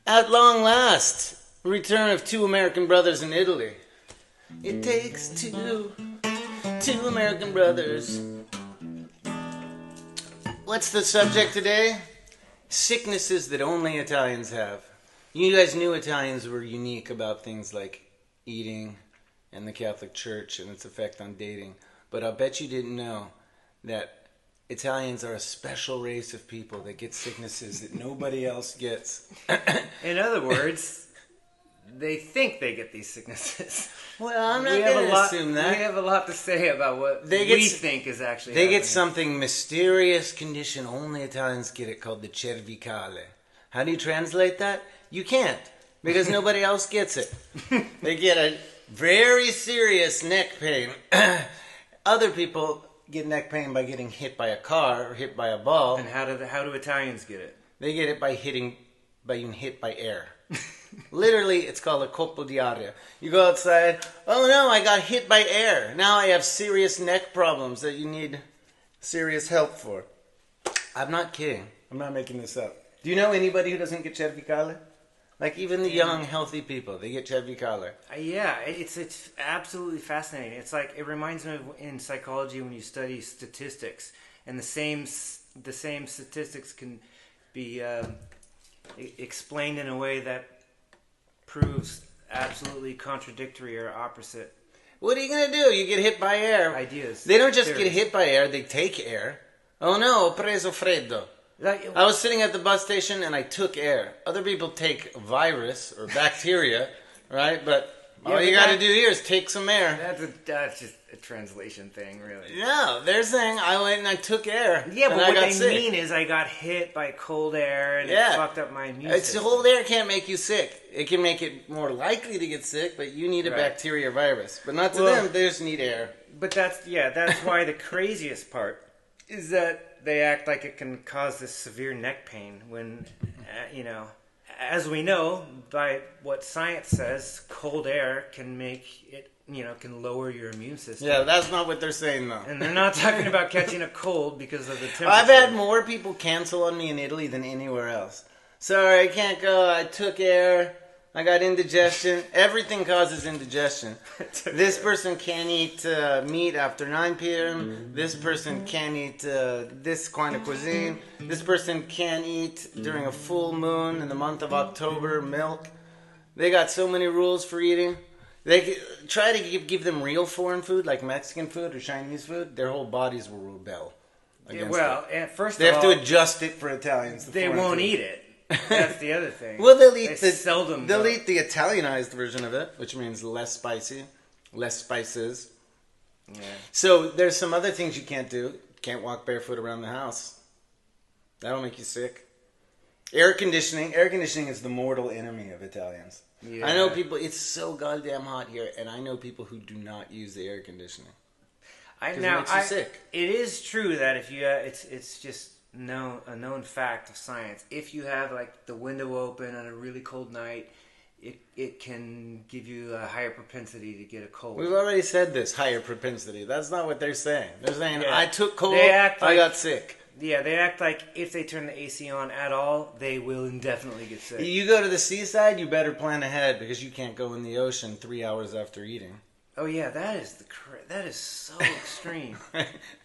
At long last, return of two American brothers in Italy. It takes two American brothers. What's the subject today? Sicknesses that only Italians have. You guys knew Italians were unique about things like eating and the Catholic Church and its effect on dating. But I'll bet you didn't know that Italians are a special race of people that get sicknesses that nobody else gets. In other words, they think they get these sicknesses. Well, I'm not going to assume that. We have a lot to say about what we think is actually They happening. get something mysterious condition, only Italians get it, called the cervicale. How do you translate that? You can't, because nobody else gets it. They get a very serious neck pain. Other people get neck pain by getting hit by a car or hit by a ball. And how do Italians get it? They get it by being hit by air. Literally, it's called a colpo di aria. You go outside, oh no, I got hit by air. Now I have serious neck problems that you need serious help for. I'm not kidding. I'm not making this up. Do you know anybody who doesn't get cervicale? Like even the young, healthy people, they get cervicale. Yeah, it's absolutely fascinating. It's like, it reminds me of in psychology when you study statistics, and the same statistics can be explained in a way that proves absolutely contradictory or opposite. What are you going to do? You get hit by air. Ideas. They don't just get hit by air, they take air. Oh no, ho preso freddo. I was sitting at the bus station and I took air. Other people take virus or bacteria, right? But all you got to do here is take some air. That's just a translation thing, really. No, they're saying I went and I took air. Yeah, but what they mean is I got hit by cold air and it fucked up my immune system. Cold air can't make you sick. It can make it more likely to get sick, but you need a bacteria or virus. But not to them, they just need air. But that's why the craziest part is that they act like it can cause this severe neck pain when, as we know by what science says, cold air can make it, can lower your immune system. Yeah, that's not what they're saying though. And they're not talking about catching a cold because of the temperature. I've had more people cancel on me in Italy than anywhere else. Sorry, I can't go. I took air. I got indigestion. Everything causes indigestion. This person can't eat meat after 9 p.m. This person can't eat this kind of cuisine. This person can't eat during a full moon in the month of October, milk. They got so many rules for eating. They try to give them real foreign food, like Mexican food or Chinese food. Their whole bodies will rebel against it. First they of all, have to adjust it for Italians. They won't eat it. That's the other thing. Well, they'll eat they'll eat the Italianized version of it, which means less spicy, less spices. Yeah. So there's some other things you can't do. Can't walk barefoot around the house. That'll make you sick. Air conditioning. Air conditioning is the mortal enemy of Italians. Yeah. I know people. It's so goddamn hot here, and I know people who do not use the air conditioning. It makes you sick. It is true that if you, it's just a known fact of science. If you have like the window open on a really cold night, it can give you a higher propensity to get a cold. We've already said this, higher propensity. That's not what they're saying. They're saying I took cold, I got sick. Yeah, they act like if they turn the AC on at all, they will indefinitely get sick. You go to the seaside, you better plan ahead because you can't go in the ocean 3 hours after eating. Oh yeah, that is so extreme.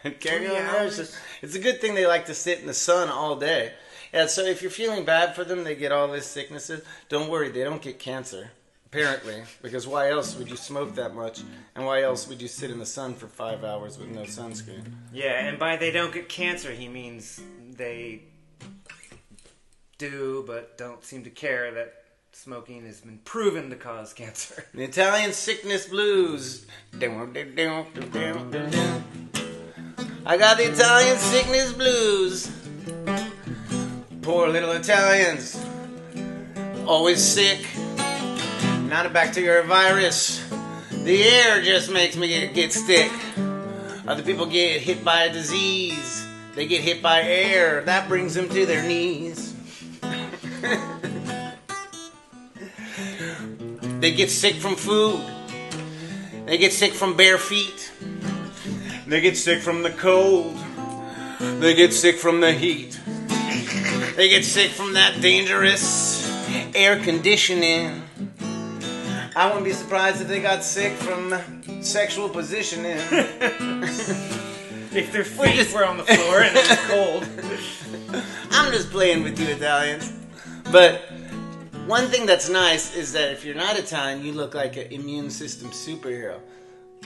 It's a good thing they like to sit in the sun all day. Yeah, so if you're feeling bad for them, they get all these sicknesses. Don't worry, they don't get cancer. Apparently, because why else would you smoke that much? And why else would you sit in the sun for 5 hours with no sunscreen? Yeah, and by they don't get cancer, he means they do, but don't seem to care that smoking has been proven to cause cancer. The Italian sickness blues. I got the Italian sickness blues. Poor little Italians. Always sick. Not a bacteria or virus. The air just makes me get sick. Other people get hit by a disease. They get hit by air. That brings them to their knees. They get sick from food. They get sick from bare feet. They get sick from the cold. They get sick from the heat. They get sick from that dangerous air conditioning. I wouldn't be surprised if they got sick from sexual positioning. If their feet were on the floor and it was cold. I'm just playing with you Italians. But one thing that's nice is that if you're not Italian, you look like an immune system superhero.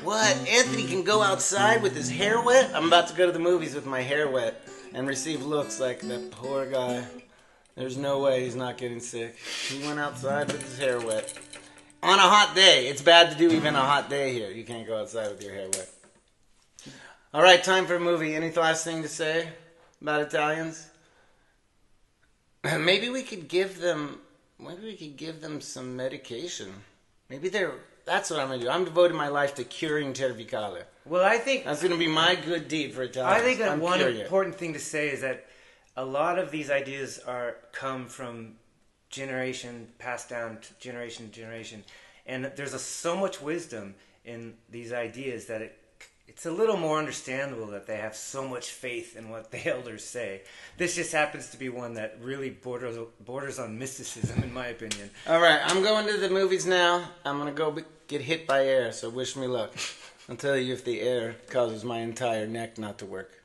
What? Anthony can go outside with his hair wet? I'm about to go to the movies with my hair wet and receive looks like that poor guy. There's no way he's not getting sick. He went outside with his hair wet. On a hot day. It's bad to do even a hot day here. You can't go outside with your hair wet. All right, time for a movie. Any last thing to say about Italians? Maybe we could give them some medication. That's what I'm going to do. I'm devoting my life to curing cervicale. Well, I think that's going to be my good deed for Italians. I think that one important thing to say is that a lot of these ideas come from generation passed down to generation, and there's so much wisdom in these ideas that it's a little more understandable that they have so much faith in what the elders say. This just happens to be one that really borders on mysticism, in my opinion. All right, I'm going to the movies now. I'm going to go get hit by air, so wish me luck. I'll tell you if the air causes my entire neck not to work.